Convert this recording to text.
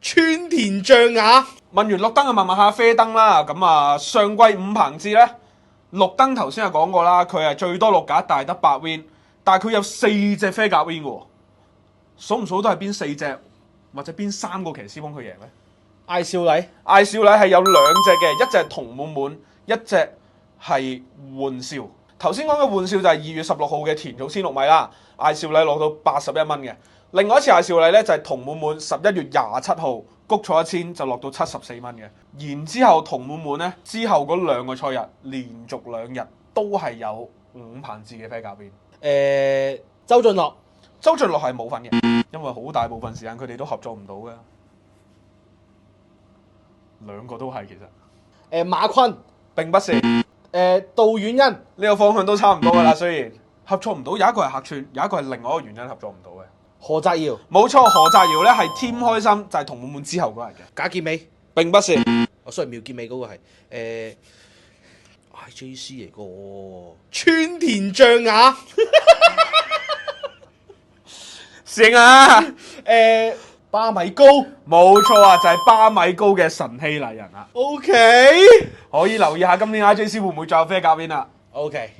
川田象雅。問完綠燈就問下啡燈啦。咁啊，上季五彭志咧，綠燈頭先有講過啦，佢係最多6格，但係得8 win，但係佢有4隻啡格 win 喎，數唔數到係邊4隻或者邊3個騎師幫佢贏咧？艾少禮，艾少禮係有2隻嘅，一隻係童滿滿，一隻係玩笑。頭先講嘅玩笑就係2月16號嘅田草千6米啦，艾少禮攞到81蚊嘅。另外一次艾少禮咧就係童滿滿11月27號谷錯1000就落到74蚊嘅。然之後童滿滿咧之後嗰2個賽日連續2日都係有5彭志嘅啡格邊。周俊樂，周俊樂係冇份嘅，因為好大部分時間佢哋都合作唔到嘅。2個都係其實。馬坤，並不是。杜遠恩，呢個方向都差唔多噶啦，雖然合作唔到，有一個係客串，有一個係另外一個原因合作唔到嘅。何澤堯，冇錯，何澤堯咧係 Team 開心，就係童滿滿之後嗰日嘅。賈健美，並不是。我雖然苗健美嗰個係IJC 嚟個喎。川田象雅。醒啊！巴米高冇錯啊，就係巴米高嘅神希麗人啊。 ，OK 可以留意下今年 IJC 會唔會再有啡格邊啦。 OK。